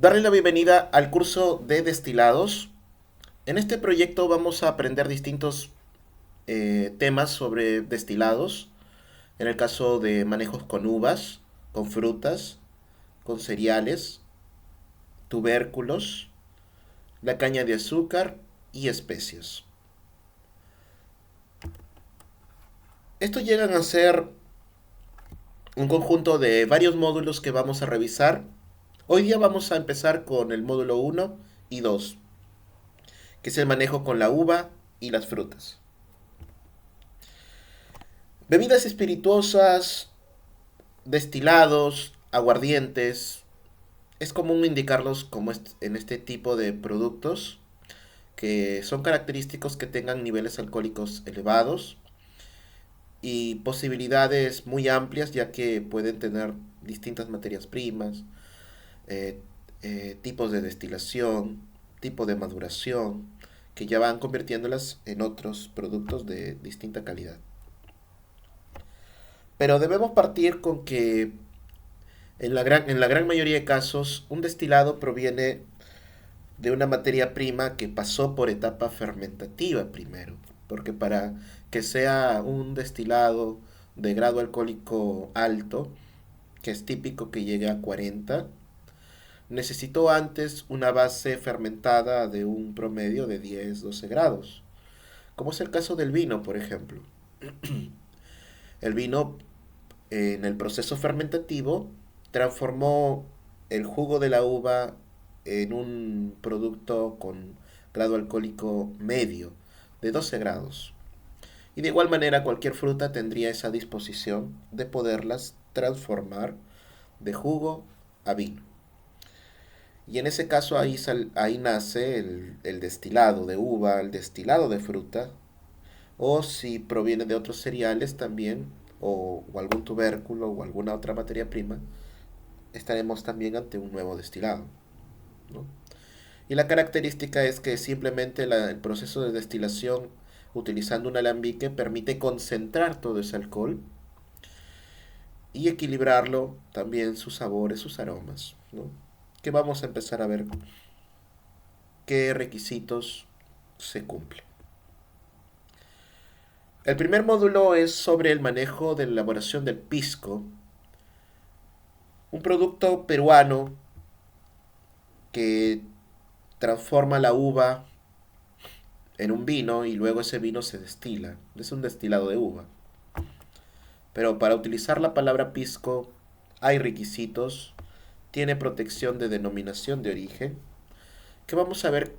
Darle la bienvenida al curso de destilados. En este proyecto vamos a aprender distintos temas sobre destilados. En el caso de manejos con uvas, con frutas, con cereales, tubérculos, la caña de azúcar y especias. Estos llegan a ser un conjunto de varios módulos que vamos a revisar. Hoy día vamos a empezar con el módulo uno y 2, que es el manejo con la uva y las frutas. Bebidas espirituosas, destilados, aguardientes. Es común indicarlos como en este tipo de productos que son característicos que tengan niveles alcohólicos elevados y posibilidades muy amplias, ya que pueden tener distintas materias primas, eh, tipos de destilación, tipo de maduración, que ya van convirtiéndolas en otros productos de distinta calidad. Pero debemos partir con que en la gran mayoría de casos un destilado proviene de una materia prima que pasó por etapa fermentativa primero, porque para que sea un destilado de grado alcohólico alto, que es típico que llegue a 40, necesitó antes una base fermentada de un promedio de 10-12 grados, como es el caso del vino, por ejemplo. El vino, en el proceso fermentativo, transformó el jugo de la uva en un producto con grado alcohólico medio de 12 grados. Y de igual manera cualquier fruta tendría esa disposición de poderlas transformar de jugo a vino. Y en ese caso ahí nace el destilado de uva, el destilado de fruta, o si proviene de otros cereales también, o algún tubérculo o alguna otra materia prima, estaremos también ante un nuevo destilado, ¿no? Y la característica es que simplemente el proceso de destilación utilizando un alambique permite concentrar todo ese alcohol y equilibrarlo también sus sabores, sus aromas, ¿no? Que vamos a empezar a ver qué requisitos se cumplen. El primer módulo es sobre el manejo de la elaboración del pisco, un producto peruano que transforma la uva en un vino y luego ese vino se destila. Es un destilado de uva. Pero para utilizar la palabra pisco hay requisitos, tiene protección de denominación de origen, que vamos a ver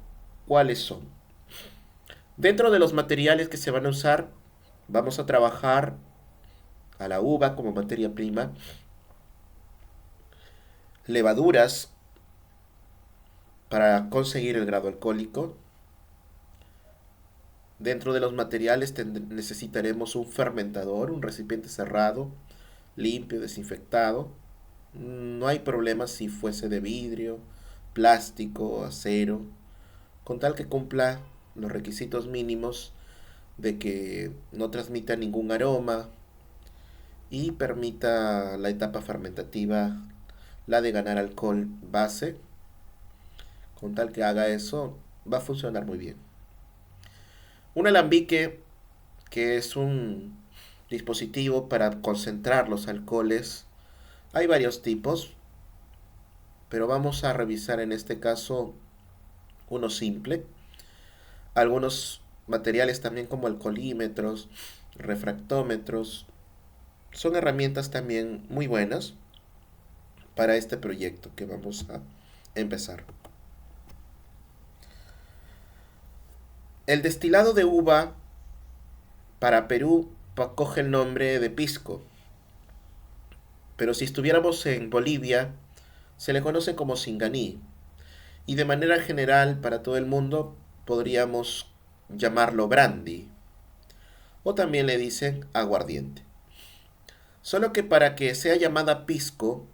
cuáles son. Dentro de los materiales que se van a usar, vamos a trabajar a la uva como materia prima, levaduras para conseguir el grado alcohólico. Dentro de los materiales necesitaremos un fermentador, un recipiente cerrado, limpio, desinfectado. No hay problema si fuese de vidrio, plástico, acero, con tal que cumpla los requisitos mínimos de que no transmita ningún aroma y permita la etapa fermentativa, la de ganar alcohol base. Con tal que haga eso, va a funcionar muy bien. Un alambique, que es un dispositivo para concentrar los alcoholes. Hay varios tipos, pero vamos a revisar en este caso uno simple. Algunos materiales también como alcoholímetros, refractómetros, son herramientas también muy buenas para este proyecto que vamos a empezar. El destilado de uva para Perú coge el nombre de pisco, pero si estuviéramos en Bolivia se le conoce como singaní y de manera general para todo el mundo podríamos llamarlo brandy o también le dicen aguardiente. Solo que para que sea llamada pisco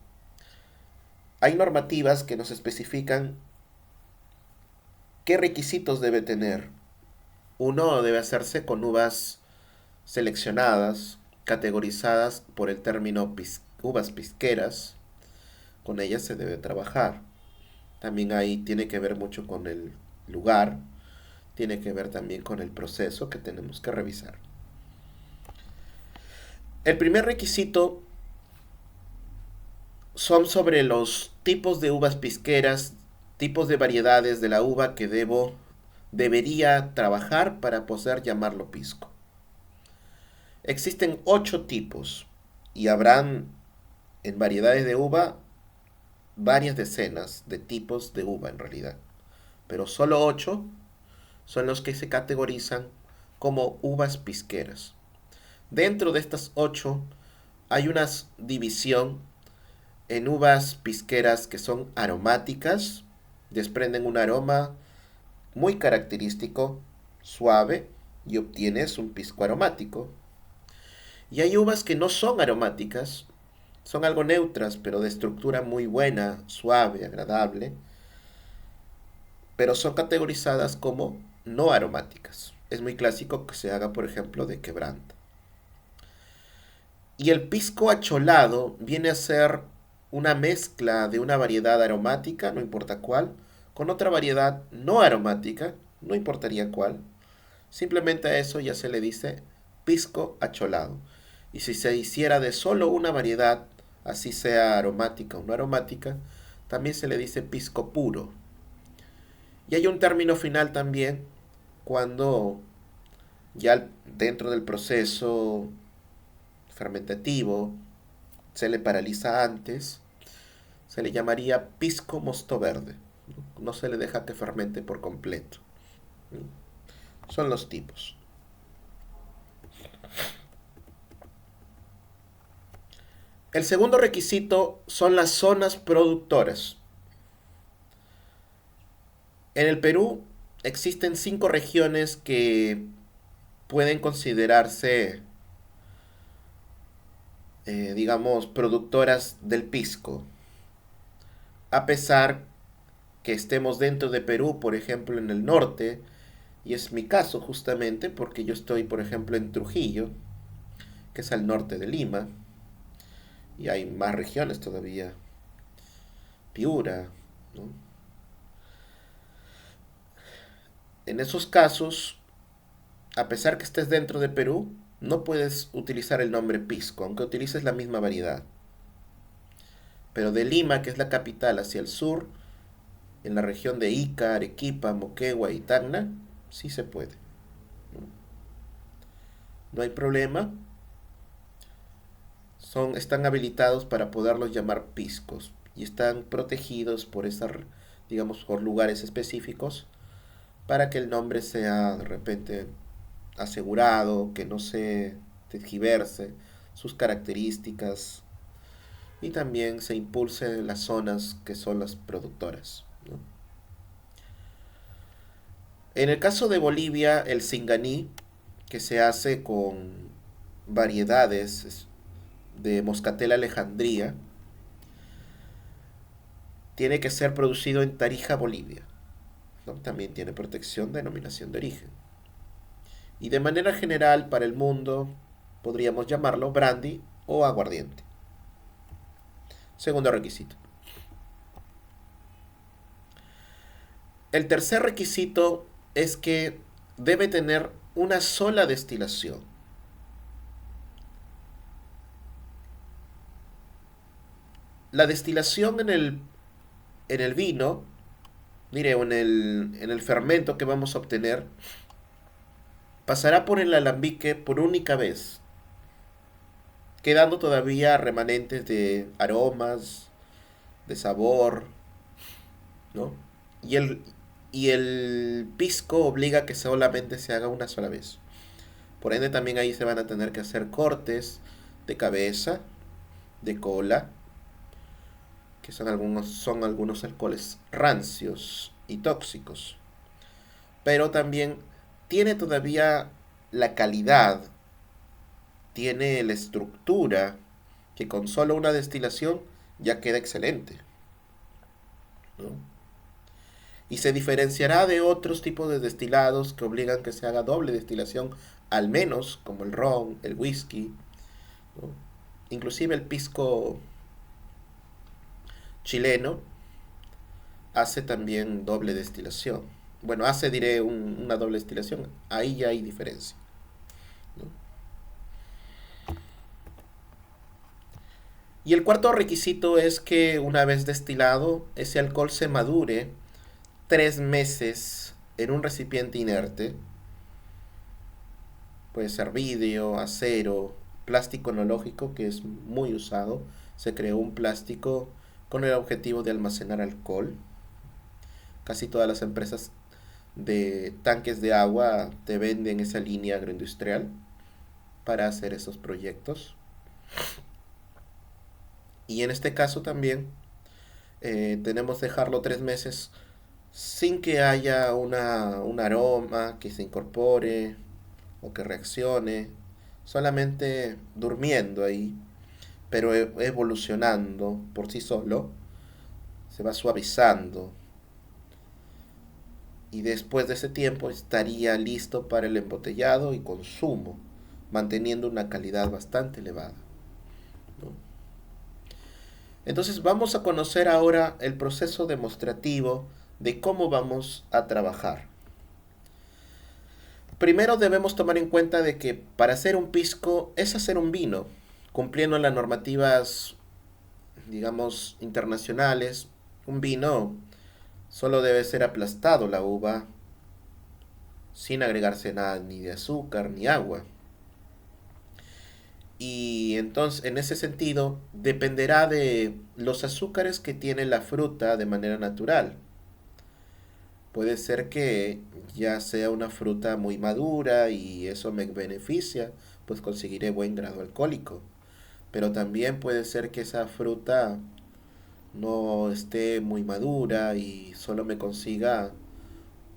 hay normativas que nos especifican qué requisitos debe tener. Uno, debe hacerse con uvas seleccionadas, categorizadas por el término uvas pisqueras. Con ellas se debe trabajar. También ahí tiene que ver mucho con el lugar, tiene que ver también con el proceso que tenemos que revisar. El primer requisito son sobre los tipos de uvas pisqueras, tipos de variedades de la uva que debería trabajar para poder llamarlo pisco. Existen 8 tipos y habrán en variedades de uva varias decenas de tipos de uva en realidad, pero solo 8 son los que se categorizan como uvas pisqueras. Dentro de estas 8 hay una división en uvas pisqueras que son aromáticas, desprenden un aroma muy característico, suave, y obtienes un pisco aromático. Y hay uvas que no son aromáticas, son algo neutras, pero de estructura muy buena, suave, agradable, pero son categorizadas como no aromáticas. Es muy clásico que se haga, por ejemplo, de quebranta. Y el pisco acholado viene a ser una mezcla de una variedad aromática, no importa cuál, con otra variedad no aromática, no importaría cuál. Simplemente a eso ya se le dice pisco acholado. Y si se hiciera de solo una variedad, así sea aromática o no aromática, también se le dice pisco puro. Y hay un término final también cuando ya dentro del proceso fermentativo se le paraliza antes, se le llamaría pisco mosto verde. No se le deja que fermente por completo. Son los tipos. El segundo requisito son las zonas productoras. En el Perú existen 5 regiones que pueden considerarse, digamos, productoras del pisco. A pesar que estemos dentro de Perú, por ejemplo, en el norte, y es mi caso justamente porque yo estoy, por ejemplo, en Trujillo, que es al norte de Lima, y hay más regiones todavía, Piura, ¿no? En esos casos, a pesar que estés dentro de Perú, no puedes utilizar el nombre pisco, aunque utilices la misma variedad. Pero de Lima, que es la capital, hacia el sur, en la región de Ica, Arequipa, Moquegua y Tacna, sí se puede. No hay problema. Están habilitados para poderlos llamar piscos y están protegidos por digamos, por lugares específicos para que el nombre sea de repente asegurado, que no se tergiverse sus características y también se impulse las zonas que son las productoras, ¿no? En el caso de Bolivia, el Singaní, que se hace con variedades de Moscatel Alejandría, tiene que ser producido en Tarija, Bolivia, ¿no? También tiene protección de denominación de origen. Y de manera general, para el mundo, podríamos llamarlo brandy o aguardiente. Segundo requisito. El tercer requisito es que debe tener una sola destilación. La destilación en el vino, mire, o en el fermento que vamos a obtener, pasará por el alambique por única vez, quedando todavía remanentes de aromas, de sabor, ¿no? Y el pisco obliga a que solamente se haga una sola vez. Por ende también ahí se van a tener que hacer cortes de cabeza, de cola, que son algunos alcoholes rancios y tóxicos. Pero también tiene todavía la calidad, tiene la estructura, que con solo una destilación ya queda excelente, ¿no? Y se diferenciará de otros tipos de destilados que obligan que se haga doble destilación, al menos como el ron, el whisky, ¿no? Inclusive el pisco chileno hace también doble destilación. Bueno, hace, diré, una doble destilación. Ahí ya hay diferencia, ¿no? Y el cuarto requisito es que una vez destilado, ese alcohol se madure 3 meses en un recipiente inerte. Puede ser vidrio, acero, plástico enológico, que es muy usado. Se creó un plástico con el objetivo de almacenar alcohol. Casi todas las empresas de tanques de agua te venden esa línea agroindustrial para hacer esos proyectos. Y en este caso también tenemos que dejarlo 3 meses sin que haya un aroma que se incorpore o que reaccione, solamente durmiendo ahí, pero evolucionando por sí solo, se va suavizando y después de ese tiempo estaría listo para el embotellado y consumo, manteniendo una calidad bastante elevada, ¿no? Entonces vamos a conocer ahora el proceso demostrativo de cómo vamos a trabajar. Primero debemos tomar en cuenta de que para hacer un pisco es hacer un vino, cumpliendo las normativas, digamos, internacionales. Un vino solo debe ser aplastado la uva sin agregarse nada ni de azúcar ni agua. Y entonces, en ese sentido, dependerá de los azúcares que tiene la fruta de manera natural. Puede ser que ya sea una fruta muy madura y eso me beneficia, pues conseguiré buen grado alcohólico. Pero también puede ser que esa fruta no esté muy madura y solo me consiga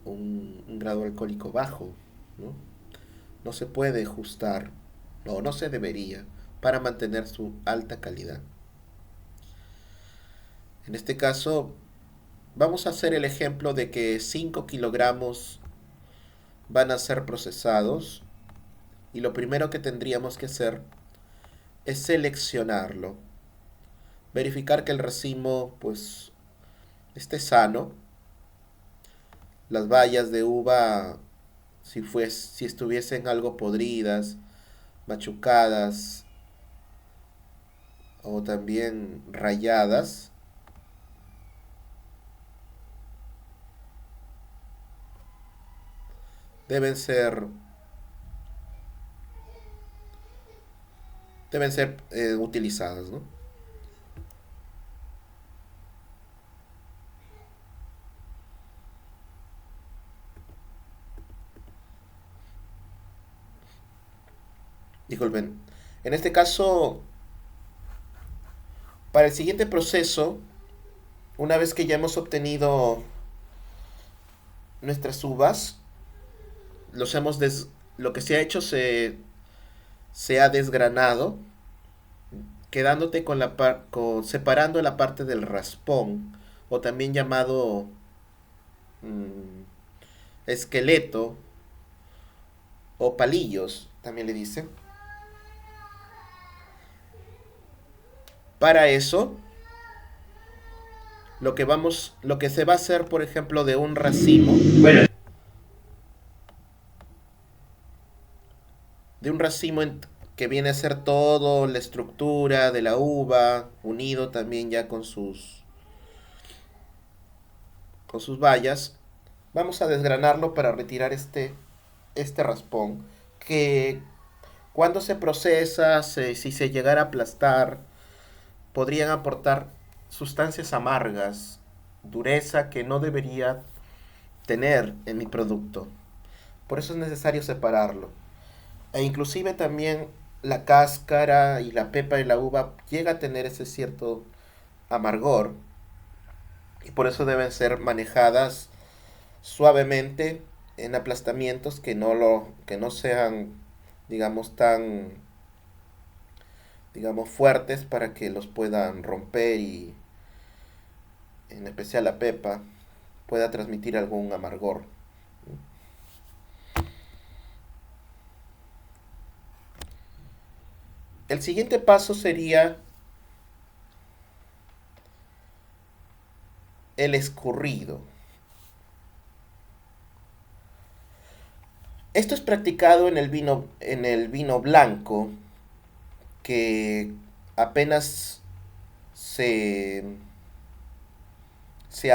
un grado alcohólico bajo, ¿no? No se puede ajustar, o no se debería, para mantener su alta calidad. En este caso, vamos a hacer el ejemplo de que 5 kilogramos van a ser procesados y lo primero que tendríamos que hacer es seleccionarlo, verificar que el racimo pues esté sano, las bayas de uva si estuviesen algo podridas, machucadas o también rayadas, deben ser utilizadas, ¿no? Disculpen. En este caso, para el siguiente proceso, una vez que ya hemos obtenido nuestras uvas, los hemos lo que se ha hecho se ha desgranado, quedándote con separando la parte del raspón, o también llamado mm, esqueleto, o palillos, también le dicen. Para eso, lo que se va a hacer, por ejemplo, de un racimo, Bueno, de un racimo que viene a ser todo la estructura de la uva, unido también ya con sus bayas, vamos a desgranarlo para retirar este raspón, que cuando se procesa, si se llegara a aplastar, podrían aportar sustancias amargas, dureza que no debería tener en mi producto. Por eso es necesario separarlo. E inclusive también la cáscara y la pepa de la uva llega a tener ese cierto amargor y por eso deben ser manejadas suavemente en aplastamientos que no sean, digamos, tan, digamos, fuertes para que los puedan romper y en especial la pepa pueda transmitir algún amargor. El siguiente paso sería el escurrido. Esto es practicado en el vino blanco, que apenas se, se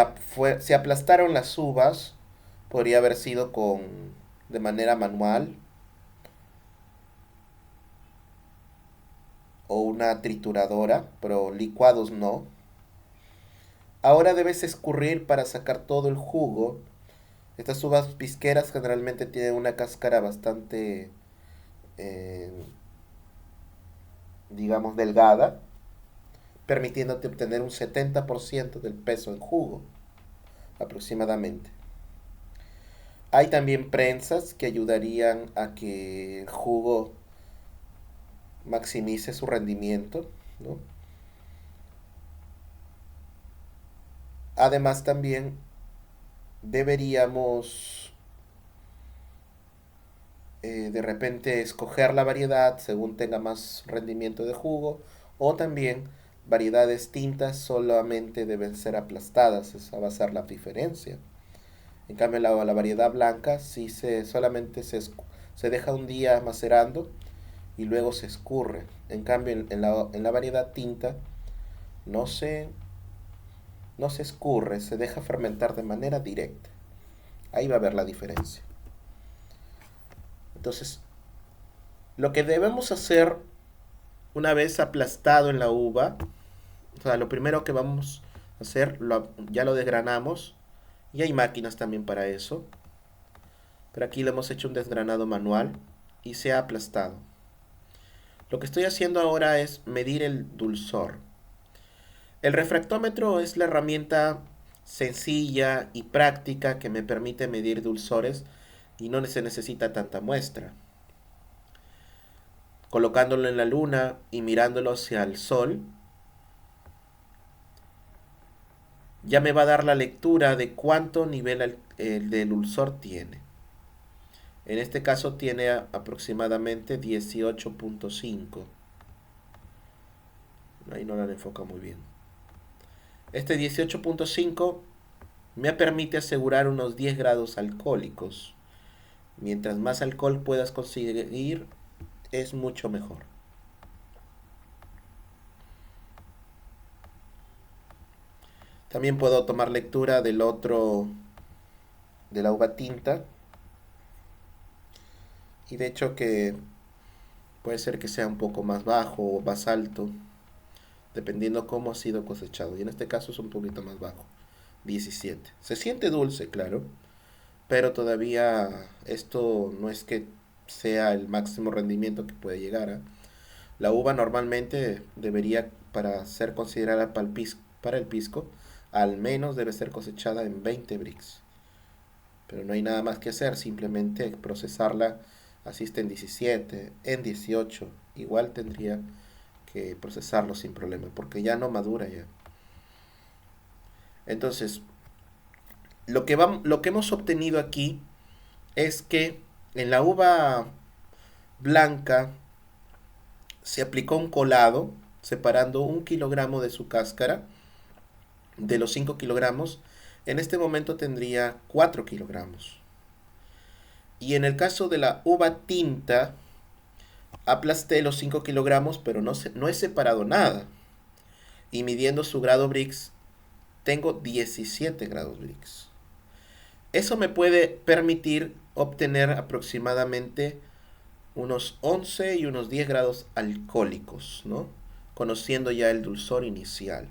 aplastaron las uvas. Podría haber sido de manera manual o una trituradora, pero licuados no. Ahora debes escurrir para sacar todo el jugo. Estas uvas pisqueras generalmente tienen una cáscara bastante, eh, digamos, delgada, permitiéndote obtener un 70% del peso en jugo, aproximadamente. Hay también prensas que ayudarían a que el jugo maximice su rendimiento, ¿no? Además también deberíamos de repente escoger la variedad según tenga más rendimiento de jugo, o también variedades tintas solamente deben ser aplastadas, esa va a ser la diferencia. En cambio la variedad blanca sí solamente se deja un día macerando y luego se escurre. En cambio en la variedad tinta no se, no se escurre, se deja fermentar de manera directa. Ahí va a haber la diferencia. Entonces, lo que debemos hacer una vez aplastado en la uva, o sea, lo primero que vamos a hacer, ya lo desgranamos, y hay máquinas también para eso, pero aquí le hemos hecho un desgranado manual y se ha aplastado. Lo que estoy haciendo ahora es medir el dulzor. El refractómetro es la herramienta sencilla y práctica que me permite medir dulzores y no se necesita tanta muestra. Colocándolo en la luna y mirándolo hacia el sol, ya me va a dar la lectura de cuánto nivel el de dulzor tiene. En este caso tiene aproximadamente 18.5. Ahí no la enfoca muy bien. Este 18.5 me permite asegurar unos 10 grados alcohólicos. Mientras más alcohol puedas conseguir, es mucho mejor. También puedo tomar lectura del otro, de la uva tinta. Y de hecho que puede ser que sea un poco más bajo o más alto, dependiendo cómo ha sido cosechado. Y en este caso es un poquito más bajo, 17. Se siente dulce, claro, pero todavía esto no es que sea el máximo rendimiento que puede llegar a. La uva normalmente debería, para ser considerada para el pisco, al menos debe ser cosechada en 20 brix. Pero no hay nada más que hacer, simplemente procesarla, así está en 17, en 18. Igual tendría que procesarlo sin problema, porque ya no madura ya. Entonces, lo que hemos obtenido aquí es que en la uva blanca se aplicó un colado separando 1 kilogramo de su cáscara de los 5 kilogramos. En este momento tendría 4 kilogramos. Y en el caso de la uva tinta, aplasté los 5 kilogramos, pero no he separado nada. Y midiendo su grado Brix, tengo 17 grados Brix. Eso me puede permitir obtener aproximadamente unos 11 y unos 10 grados alcohólicos, ¿no? Conociendo ya el dulzor inicial.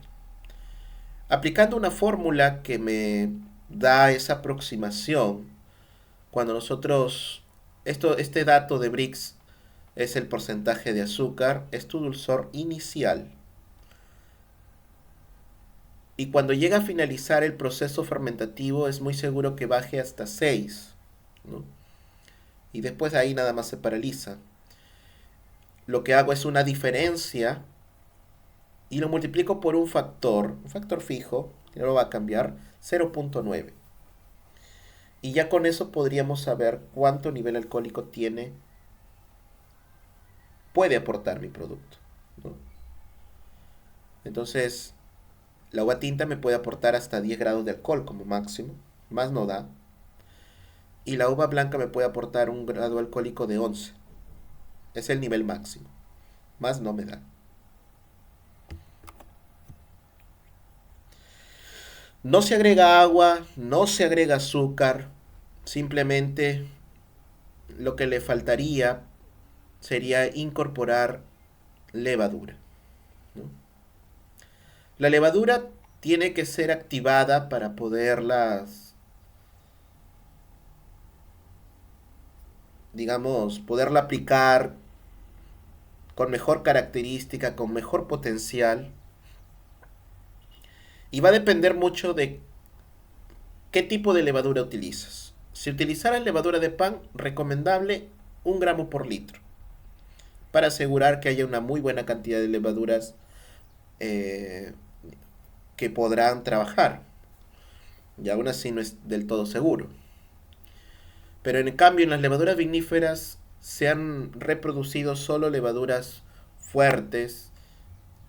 Aplicando una fórmula que me da esa aproximación, cuando este dato de Brix es el porcentaje de azúcar, es tu dulzor inicial. Y cuando llega a finalizar el proceso fermentativo es muy seguro que baje hasta 6, ¿no? Y después de ahí nada más se paraliza. Lo que hago es una diferencia y lo multiplico por un factor fijo, que no lo va a cambiar, 0.9. Y ya con eso podríamos saber cuánto nivel alcohólico puede aportar mi producto, ¿no? Entonces, La uva tinta me puede aportar hasta 10 grados de alcohol como máximo, más no da. Y la uva blanca me puede aportar un grado alcohólico de 11. Es el nivel máximo, más no me da. No se agrega agua, no se agrega azúcar, simplemente lo que le faltaría sería incorporar levadura, ¿no? La levadura tiene que ser activada para poderla aplicar con mejor característica, con mejor potencial. Y va a depender mucho de qué tipo de levadura utilizas. Si utilizaras levadura de pan, recomendable 1 gramo por litro, para asegurar que haya una muy buena cantidad de levaduras eh, que podrán trabajar. Y aún así no es del todo seguro. Pero en cambio en las levaduras viníferas se han reproducido solo levaduras fuertes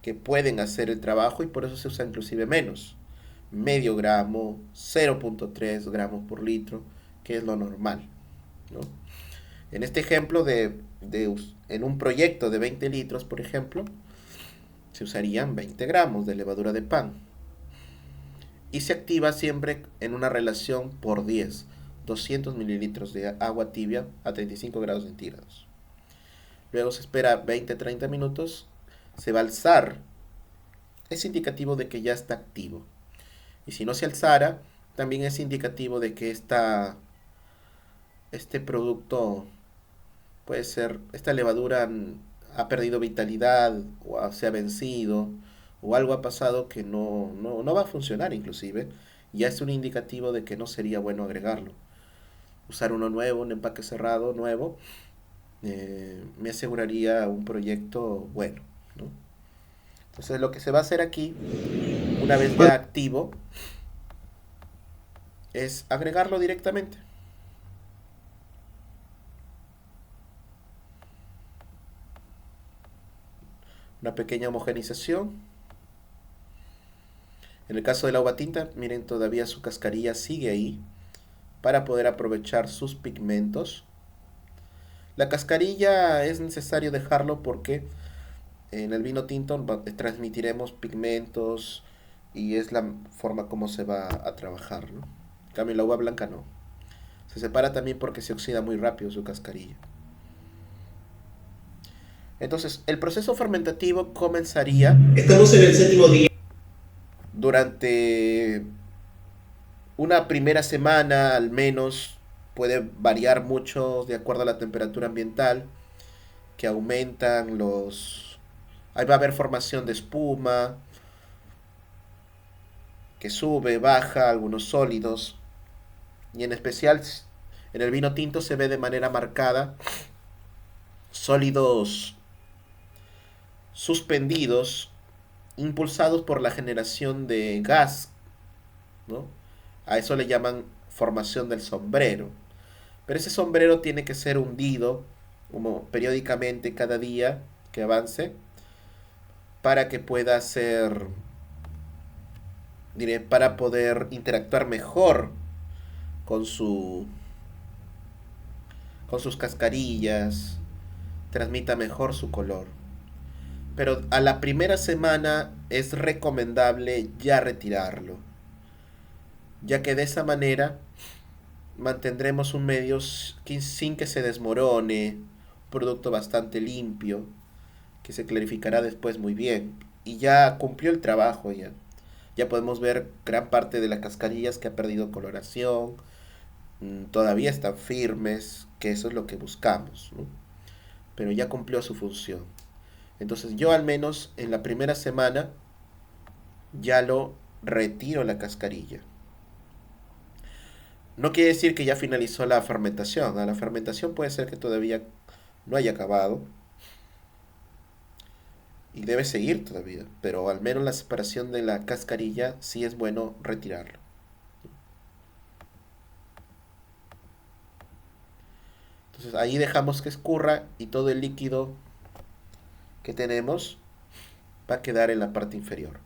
que pueden hacer el trabajo y por eso se usa inclusive menos. Medio gramo, 0.3 gramos por litro, que es lo normal, ¿no? En este ejemplo en un proyecto de 20 litros, por ejemplo, se usarían 20 gramos de levadura de pan. Y se activa siempre en una relación por 10, 200 mililitros de agua tibia a 35 grados centígrados. Luego se espera 20-30 minutos, se va a alzar. Es indicativo de que ya está activo. Y si no se alzara, también es indicativo de que este producto puede ser, esta levadura ha perdido vitalidad o se ha vencido o algo ha pasado que no va a funcionar inclusive. Ya es un indicativo de que no sería bueno agregarlo. Usar uno nuevo, un empaque cerrado nuevo, me aseguraría un proyecto bueno, ¿no? Entonces lo que se va a hacer aquí, una vez ya activo, es agregarlo directamente. Una pequeña homogenización. En el caso de la uva tinta, miren, todavía su cascarilla sigue ahí para poder aprovechar sus pigmentos. La cascarilla es necesario dejarlo porque en el vino tinto transmitiremos pigmentos y es la forma como se va a trabajar, ¿no? En cambio, la uva blanca no. Se separa también porque se oxida muy rápido su cascarilla. Entonces, el proceso fermentativo comenzaría. Estamos en el séptimo día. Durante una primera semana al menos, puede variar mucho de acuerdo a la temperatura ambiental, que aumentan los... Ahí va a haber formación de espuma, que sube, baja, algunos sólidos. Y en especial en el vino tinto se ve de manera marcada sólidos suspendidos, impulsados por la generación de gas, ¿no? A eso le llaman formación del sombrero. Pero ese sombrero tiene que ser hundido como periódicamente cada día que avance para que pueda ser, diré, para poder interactuar mejor con con sus cascarillas, transmita mejor su color. Pero a la primera semana es recomendable ya retirarlo, ya que de esa manera mantendremos un medio sin que se desmorone, un producto bastante limpio, que se clarificará después muy bien. Y ya cumplió el trabajo ya. Ya podemos ver gran parte de las cascarillas que ha perdido coloración, todavía están firmes, que eso es lo que buscamos, ¿no? Pero ya cumplió su función. Entonces yo al menos en la primera semana ya lo retiro la cascarilla. No quiere decir que ya finalizó la fermentación. La fermentación puede ser que todavía no haya acabado y debe seguir todavía, pero al menos la separación de la cascarilla sí es bueno retirarlo. Entonces ahí dejamos que escurra y todo el líquido que tenemos va a quedar en la parte inferior.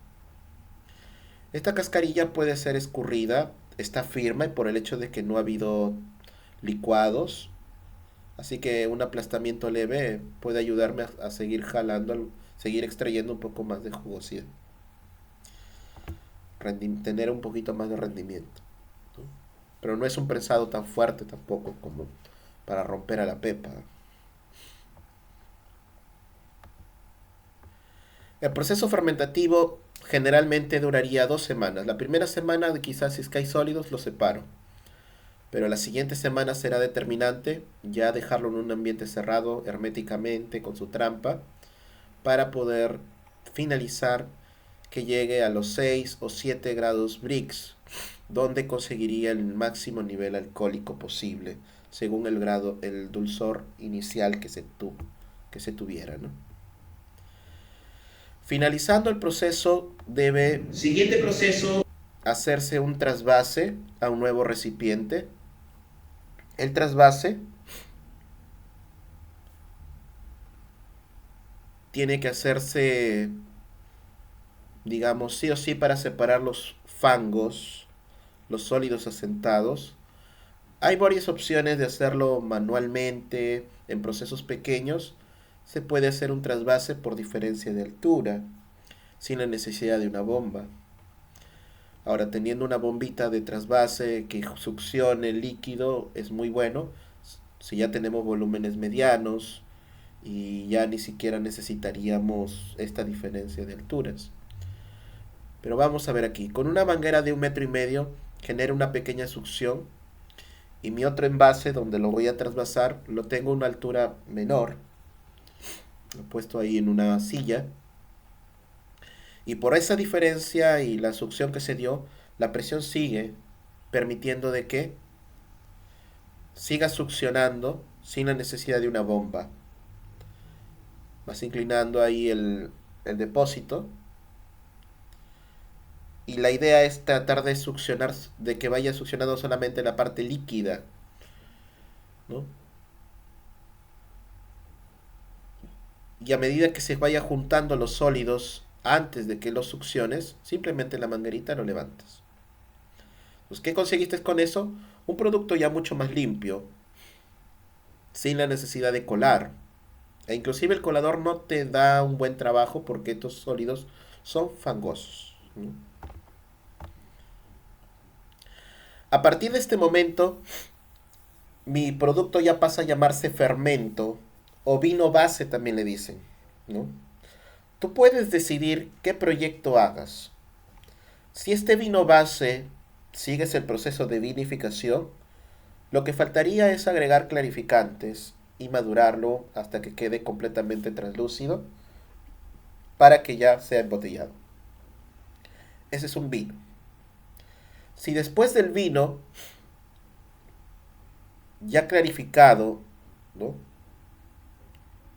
Esta cascarilla puede ser escurrida, está firme por el hecho de que no ha habido licuados, así que un aplastamiento leve puede ayudarme a seguir jalando, seguir extrayendo un poco más de jugosidad, tener un poquito más de rendimiento, ¿no? Pero no es un prensado tan fuerte tampoco como para romper a la pepa. El proceso fermentativo generalmente duraría 2 semanas. La primera semana, quizás si es que hay sólidos, lo separo. Pero la siguiente semana será determinante ya dejarlo en un ambiente cerrado herméticamente con su trampa para poder finalizar que llegue a los 6 o 7 grados Brix, donde conseguiría el máximo nivel alcohólico posible según el grado, el dulzor inicial que se tuviera, ¿no? Finalizando el proceso debe Siguiente proceso. hacerse un trasvase a un nuevo recipiente. El trasvase tiene que hacerse, digamos, sí o sí para separar los fangos, los sólidos asentados. Hay varias opciones de hacerlo manualmente, en procesos pequeños. Se puede hacer un trasvase por diferencia de altura, sin la necesidad de una bomba. Ahora, teniendo una bombita de trasvase que succione el líquido es muy bueno. Si ya tenemos volúmenes medianos y ya ni siquiera necesitaríamos esta diferencia de alturas. Pero vamos a ver aquí. Con una manguera de 1,5 metros genera una pequeña succión y mi otro envase donde lo voy a trasvasar lo tengo a una altura menor. Lo he puesto ahí en una silla. Y por esa diferencia y la succión que se dio, la presión sigue permitiendo de que siga succionando sin la necesidad de una bomba. Vas inclinando ahí el depósito y la idea es tratar de succionar, de que vaya succionando solamente la parte líquida, ¿no? Y a medida que se vaya juntando los sólidos antes de que los succiones, simplemente la manguerita lo levantas. Pues, ¿qué conseguiste con eso? Un producto ya mucho más limpio, sin la necesidad de colar. E inclusive el colador no te da un buen trabajo porque estos sólidos son fangosos, ¿no? A partir de este momento, mi producto ya pasa a llamarse fermento o vino base también le dicen, ¿no? Tú puedes decidir qué proyecto hagas. Si este vino base sigues el proceso de vinificación, lo que faltaría es agregar clarificantes y madurarlo hasta que quede completamente translúcido para que ya sea embotellado. Ese es un vino. Si después del vino ya clarificado, ¿no?,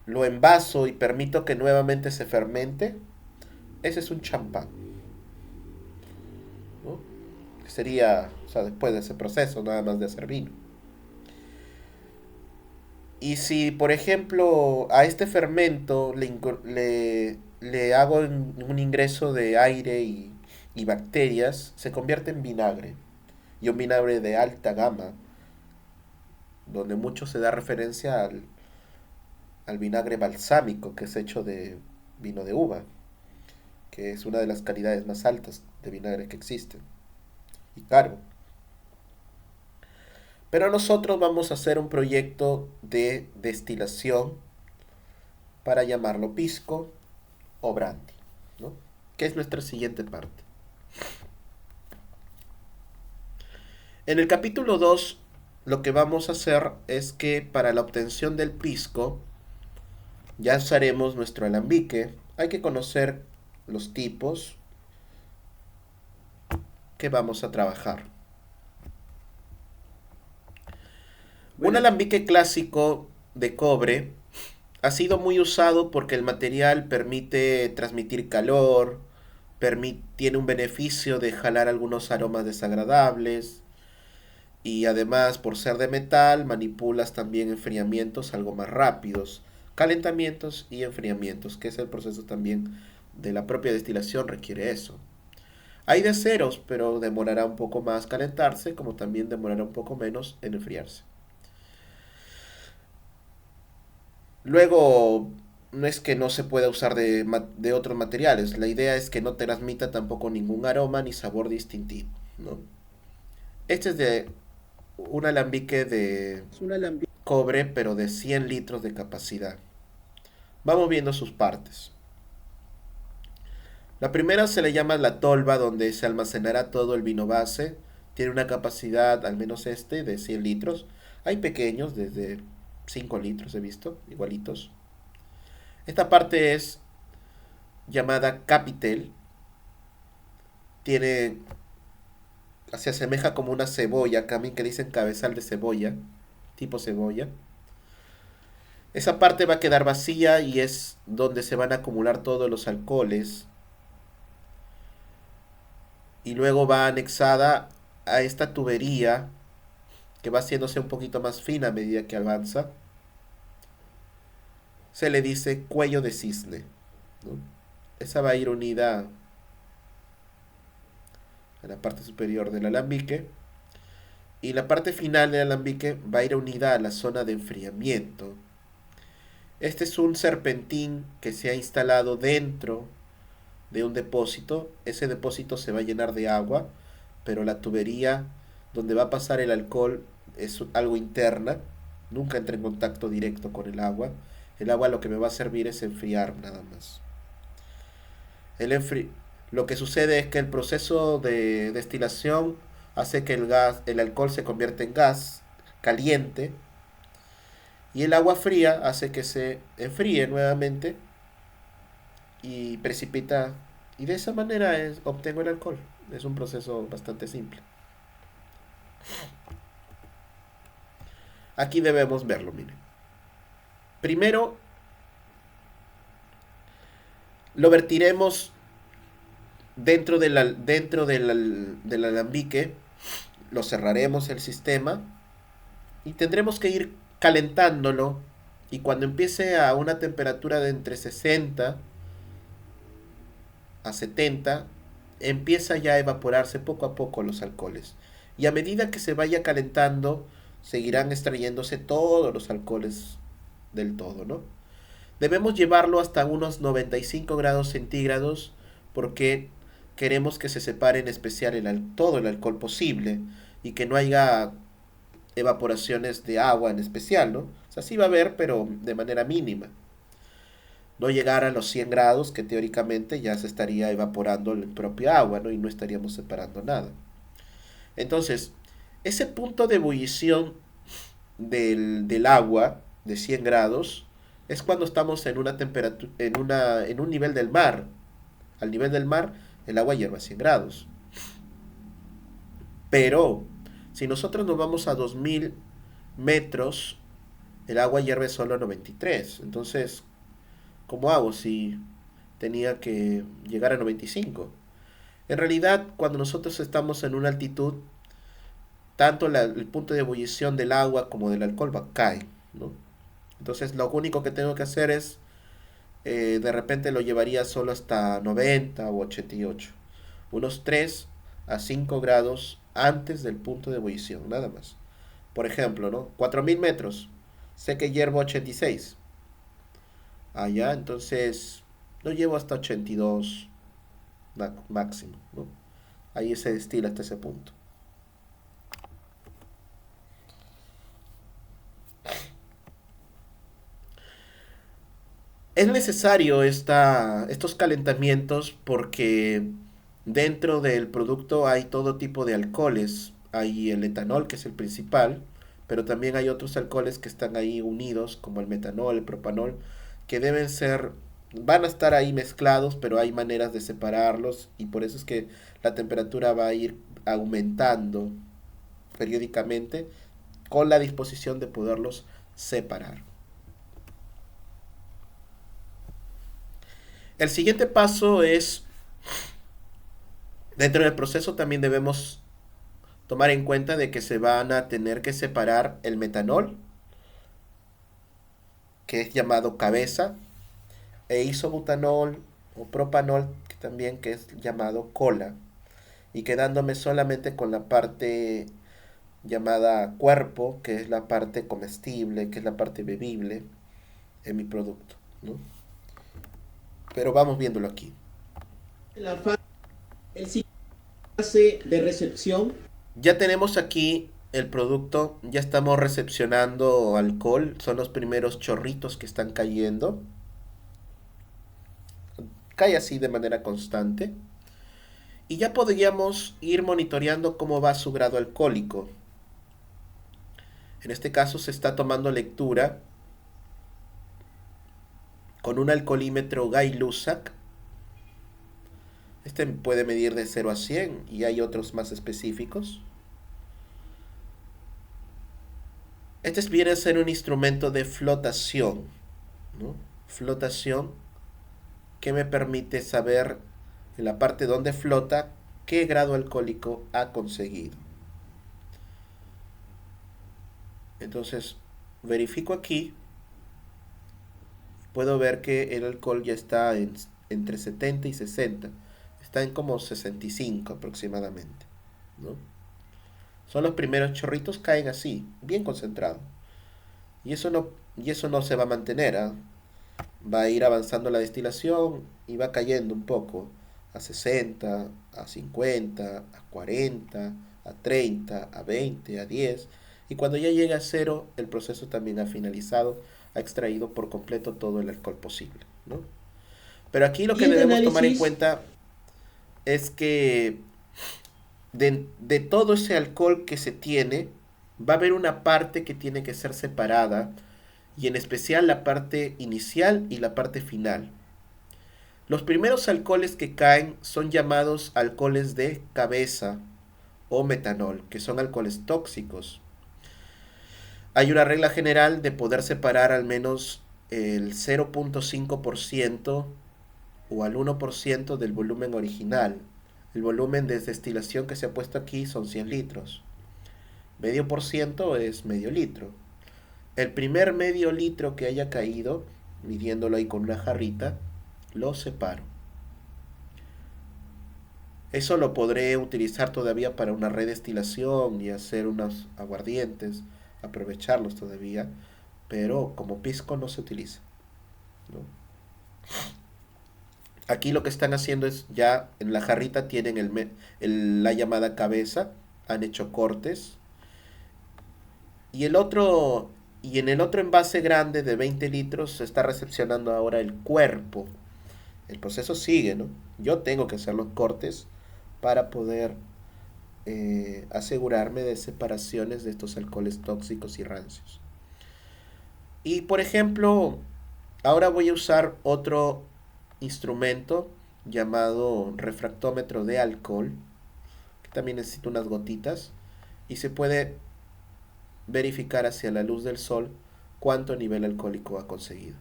lo envaso y permito que nuevamente se fermente, ese es un champán, ¿no? Que sería, o sea, después de ese proceso, nada más de hacer vino. Y si, por ejemplo, a este fermento le hago un ingreso de aire y bacterias, se convierte en vinagre. Y un vinagre de alta gama, donde mucho se da referencia al vinagre balsámico, que es hecho de vino de uva, que es una de las calidades más altas de vinagre que existen, y caro. Pero nosotros vamos a hacer un proyecto de destilación para llamarlo pisco o brandy, ¿no?, que es nuestra siguiente parte. En el capítulo 2 lo que vamos a hacer es que para la obtención del pisco ya usaremos nuestro alambique. Hay que conocer los tipos que vamos a trabajar. Un Bueno, alambique clásico de cobre ha sido muy usado porque el material permite transmitir calor, tiene un beneficio de jalar algunos aromas desagradables y además por ser de metal manipulas también enfriamientos algo más rápidos, calentamientos y enfriamientos, que es el proceso también de la propia destilación requiere eso. Hay de ceros, pero demorará un poco más calentarse, como también demorará un poco menos en enfriarse. Luego, no es que no se pueda usar de otros materiales, la idea es que no transmita tampoco ningún aroma ni sabor distintivo, ¿no? Este es de un alambique de cobre, pero de 100 litros de capacidad. Vamos viendo sus partes. La primera se le llama la tolva, donde se almacenará todo el vino base. Tiene una capacidad, al menos este, de 100 litros. Hay pequeños, desde 5 litros he visto, igualitos. Esta parte es llamada capitel. Tiene, se asemeja como una cebolla, también que dicen cabezal de cebolla, tipo cebolla. Esa parte va a quedar vacía y es donde se van a acumular todos los alcoholes y luego va anexada a esta tubería que va haciéndose un poquito más fina a medida que avanza. Se le dice cuello de cisne, ¿no? Esa va a ir unida a la parte superior del alambique y la parte final del alambique va a ir unida a la zona de enfriamiento. Este es un serpentín que se ha instalado dentro de un depósito. Ese depósito se va a llenar de agua, pero la tubería donde va a pasar el alcohol es algo interna, nunca entra en contacto directo con el agua. El agua lo que me va a servir es enfriar nada más. El enfri lo que sucede es que el proceso de destilación hace que el alcohol se convierta en gas caliente y el agua fría hace que se enfríe nuevamente y precipita y de esa manera obtengo el alcohol. Es un proceso bastante simple. Aquí debemos verlo, miren. Primero lo vertiremos del alambique, lo cerraremos el sistema y tendremos que ir calentándolo y cuando empiece a una temperatura de entre 60 a 70 empieza ya a evaporarse poco a poco los alcoholes y a medida que se vaya calentando seguirán extrayéndose todos los alcoholes del todo, ¿no? Debemos llevarlo hasta unos 95 grados centígrados porque queremos que se separe en especial todo el alcohol posible y que no haya evaporaciones de agua en especial, ¿no? O sea, sí va a haber, pero de manera mínima. No llegar a los 100 grados, que teóricamente ya se estaría evaporando el propio agua, ¿no? Y no estaríamos separando nada. Entonces, ese punto de ebullición del agua de 100 grados es cuando estamos en una temperatura, en un nivel del mar. Al nivel del mar, el agua hierve a 100 grados. Pero, si nosotros nos vamos a 2000 metros, el agua hierve solo a 93. Entonces, ¿cómo hago si tenía que llegar a 95? En realidad, cuando nosotros estamos en una altitud, tanto el punto de ebullición del agua como del alcohol cae, ¿no? Entonces, lo único que tengo que hacer es, de repente lo llevaría solo hasta 90 o 88. Unos 3 a 5 grados antes del punto de ebullición, nada más. Por ejemplo, ¿no? 4000 metros, sé que hiervo 86. Allá, entonces lo llevo hasta 82 máximo, ¿no? Ahí se destila hasta ese punto. Es necesario estos calentamientos porque dentro del producto hay todo tipo de alcoholes. Hay el etanol, que es el principal, pero también hay otros alcoholes que están ahí unidos, como el metanol, el propanol, que van a estar ahí mezclados, pero hay maneras de separarlos y por eso es que la temperatura va a ir aumentando periódicamente con la disposición de poderlos separar. El siguiente paso es, dentro del proceso también debemos tomar en cuenta de que se van a tener que separar el metanol, que es llamado cabeza, e isobutanol o propanol, que también que es llamado cola. y quedándome solamente con la parte llamada cuerpo, que es la parte comestible, que es la parte bebible en mi producto, ¿no? Pero vamos viéndolo aquí. La fa- el siguiente fase de recepción. Ya tenemos aquí el producto, ya estamos recepcionando alcohol, son los primeros chorritos que están cayendo. Cae así de manera constante. Y ya podríamos ir monitoreando cómo va su grado alcohólico. En este caso se está tomando lectura con un alcoholímetro Gay-Lussac. Este puede medir de 0 a 100 y hay otros más específicos. Este viene a ser un instrumento de flotación, ¿no? Flotación que me permite saber en la parte donde flota qué grado alcohólico ha conseguido. Entonces verifico aquí, puedo ver que el alcohol ya está entre 70 y 60, está en como 65 aproximadamente, ¿no? Son los primeros chorritos, caen así, bien concentrados. Y eso no se va a mantener, ¿eh? Va a ir avanzando la destilación y va cayendo un poco a 60, a 50, a 40, a 30, a 20, a 10. Y cuando ya llega a cero, el proceso también ha finalizado, ha extraído por completo todo el alcohol posible, ¿no? Pero aquí lo Y que este debemos tomar en análisis, cuenta es que de todo ese alcohol que se tiene, va a haber una parte que tiene que ser separada, y en especial la parte inicial y la parte final. Los primeros alcoholes que caen son llamados alcoholes de cabeza o metanol, que son alcoholes tóxicos. Hay una regla general de poder separar al menos el 0.5% o al 1% del volumen original. El volumen de destilación que se ha puesto aquí son 100 litros. Medio por ciento es medio litro. El primer medio litro que haya caído, midiéndolo ahí con una jarrita, lo separo. Eso lo podré utilizar todavía para una redestilación y hacer unos aguardientes, aprovecharlos todavía, pero como pisco no se utiliza, ¿no? Aquí lo que están haciendo es ya en la jarrita tienen la llamada cabeza, han hecho cortes y y en el otro envase grande de 20 litros se está recepcionando ahora el cuerpo. El proceso sigue, ¿no? Yo tengo que hacer los cortes para poder asegurarme de separaciones de estos alcoholes tóxicos y rancios. Y por ejemplo, ahora voy a usar otro instrumento llamado refractómetro de alcohol, que también necesita unas gotitas, y se puede verificar hacia la luz del sol cuánto nivel alcohólico ha conseguido.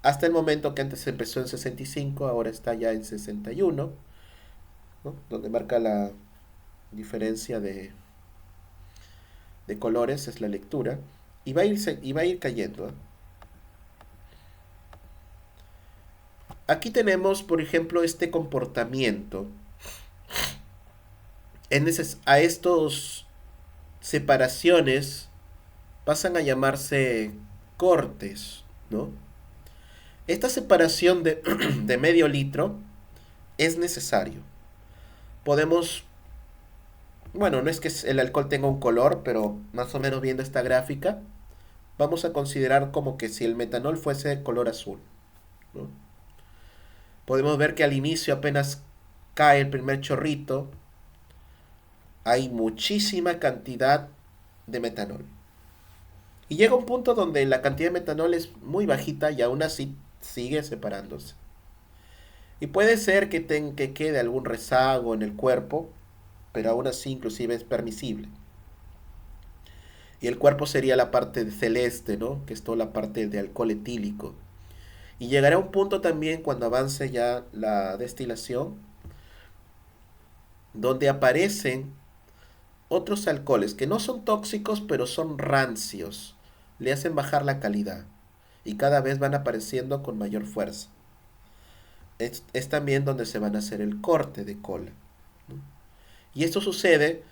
Hasta el momento que antes empezó en 65, ahora está ya en 61, ¿no? Donde marca la diferencia de colores, es la lectura, y va a ir cayendo, ¿eh? Aquí tenemos, por ejemplo, este comportamiento. A estos separaciones pasan a llamarse cortes, ¿no? Esta separación de medio litro es necesario. Podemos, bueno, no es que el alcohol tenga un color, pero más o menos viendo esta gráfica, vamos a considerar como que si el metanol fuese color azul, ¿no? Podemos ver que al inicio apenas cae el primer chorrito, hay muchísima cantidad de metanol. Y llega un punto donde la cantidad de metanol es muy bajita y aún así sigue separándose. Y puede ser que quede algún rezago en el cuerpo, pero aún así inclusive es permisible. Y el cuerpo sería la parte celeste, ¿no? Que es toda la parte de alcohol etílico. Y llegará un punto también cuando avance ya la destilación, donde aparecen otros alcoholes que no son tóxicos, pero son rancios. Le hacen bajar la calidad. Y cada vez van apareciendo con mayor fuerza. Es también donde se van a hacer el corte de cola, ¿no? Y esto sucede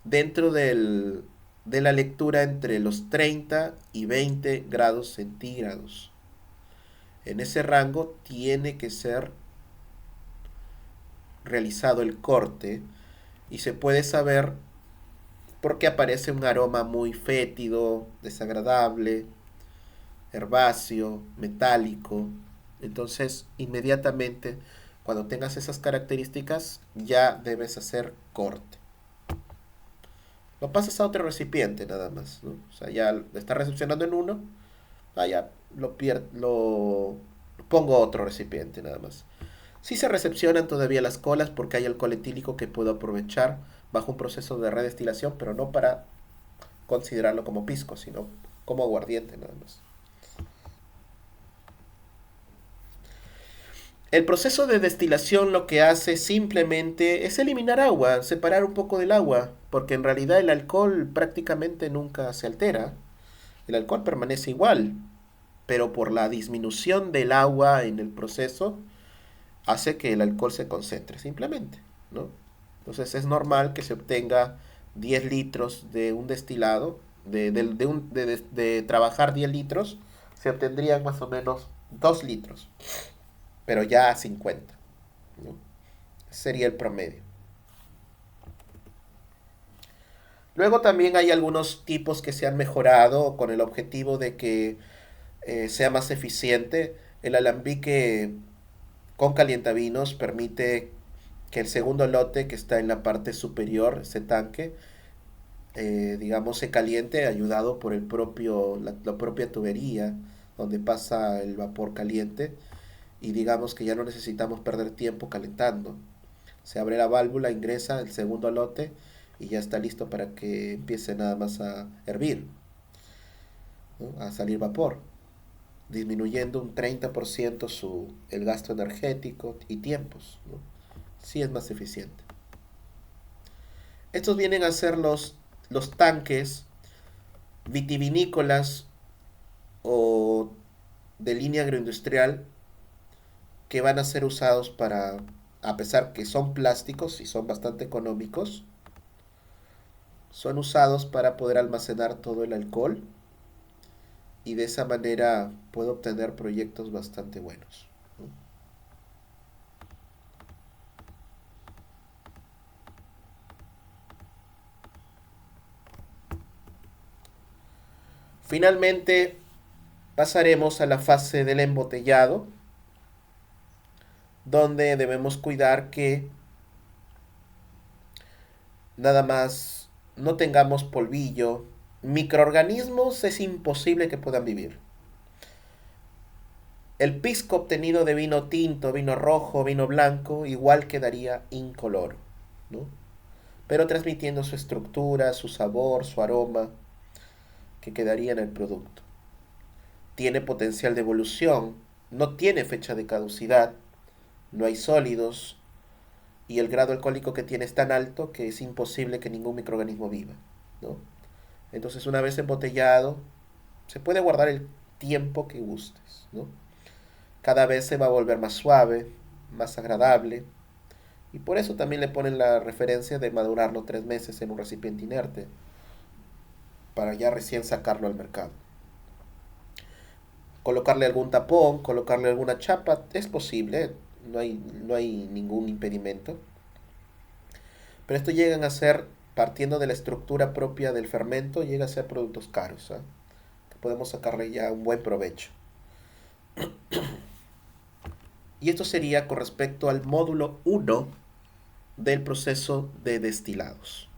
dentro de la lectura entre los 30 y 20 grados centígrados. En ese rango tiene que ser realizado el corte y se puede saber porque aparece un aroma muy fétido, desagradable, herbáceo, metálico. Entonces, inmediatamente, cuando tengas esas características, ya debes hacer corte. Lo pasas a otro recipiente nada más, ¿no? O sea, ya lo está recepcionando en uno, ya lo pongo a otro recipiente nada más. Sí se recepcionan todavía las colas porque hay alcohol etílico que puedo aprovechar bajo un proceso de redestilación, pero no para considerarlo como pisco, sino como aguardiente nada más. El proceso de destilación lo que hace simplemente es eliminar agua, separar un poco del agua, porque en realidad el alcohol prácticamente nunca se altera. El alcohol permanece igual, pero por la disminución del agua en el proceso hace que el alcohol se concentre simplemente, ¿no? Entonces es normal que se obtenga 10 litros de un destilado, de trabajar 10 litros, se obtendrían más o menos 2 litros, pero ya a 50, ¿no? Sería el promedio. Luego también hay algunos tipos que se han mejorado con el objetivo de que sea más eficiente. El alambique con calientavinos permite que el segundo lote que está en la parte superior, ese tanque, digamos, se caliente ayudado por la propia tubería donde pasa el vapor caliente y digamos que ya no necesitamos perder tiempo calentando. Se abre la válvula, ingresa el segundo lote y ya está listo para que empiece nada más a hervir, ¿no? A salir vapor, disminuyendo un 30% el gasto energético y tiempos, ¿no? Sí es más eficiente. Estos vienen a ser los tanques vitivinícolas o de línea agroindustrial que van a ser usados para, a pesar que son plásticos y son bastante económicos, son usados para poder almacenar todo el alcohol y de esa manera puedo obtener proyectos bastante buenos, ¿no? Finalmente pasaremos a la fase del embotellado, donde debemos cuidar que nada más no tengamos polvillo, microorganismos es imposible que puedan vivir. El pisco obtenido de vino tinto, vino rojo, vino blanco, igual quedaría incoloro, ¿no? Pero transmitiendo su estructura, su sabor, su aroma, que quedaría en el producto. Tiene potencial de evolución, no tiene fecha de caducidad, no hay sólidos y el grado alcohólico que tiene es tan alto que es imposible que ningún microorganismo viva, ¿no? Entonces una vez embotellado, se puede guardar el tiempo que gustes, ¿no? Cada vez se va a volver más suave, más agradable. Y por eso también le ponen la referencia de madurarlo 3 meses en un recipiente inerte, para ya recién sacarlo al mercado. Colocarle algún tapón, colocarle alguna chapa, es posible, no hay ningún impedimento. Pero esto llegan a ser, partiendo de la estructura propia del fermento, llega a ser productos caros, ¿eh? Que podemos sacarle ya un buen provecho. Y esto sería con respecto al módulo 1 del proceso de destilados.